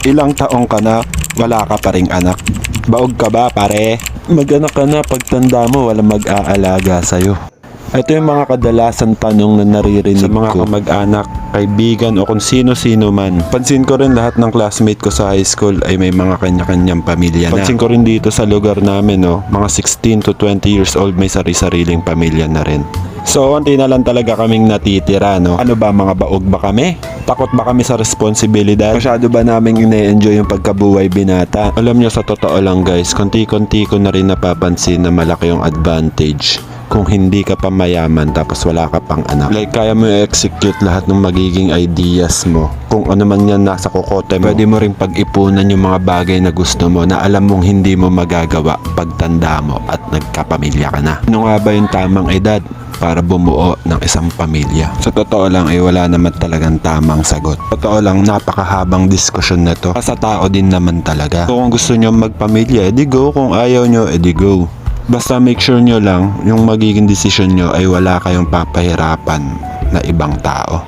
Ilang taong ka na, wala ka pa ring anak. Baog ka ba, pare? Mag-anak ka na, pagtanda mo, walang mag-aalaga sa'yo. Ito yung mga kadalasan tanong na naririnig sa mga kamag-anak, kaibigan o kung sino-sino man. Pansin ko rin lahat ng classmate ko sa high school ay may mga kanya-kanyang pamilya na. Pansin ko rin dito sa lugar namin, mga 16 to 20 years old may sari-sariling pamilya na rin. So, konti na lang talaga kaming natitira, no? Ano ba, mga baog ba kami? Takot ba kami sa responsibilidad? Masyado ba naming ine-enjoy yung pagkabuhay binata? Alam nyo, sa totoo lang guys, konti-konti ko na rin napapansin na malaki yung advantage kung hindi ka pa mayaman tapos wala ka pang anak. Like, kaya mo i-execute lahat ng magiging ideas mo. Kung ano man yan nasa kokote mo. Pwede mo ring pag-ipunan yung mga bagay na gusto mo na alam mong hindi mo magagawa pagtanda mo at nagkapamilya ka na. Ano nga ba yung tamang edad para bumuo ng isang pamilya? Sa totoo lang ay wala naman talagang tamang sagot. Totoo lang, napakahabang diskusyon na to. Sa tao din naman talaga. So, kung gusto nyo magpamilya, edi go. Kung ayaw nyo, edi go. Basta make sure nyo lang yung magiging desisyon nyo ay wala kayong papahirapan na ibang tao.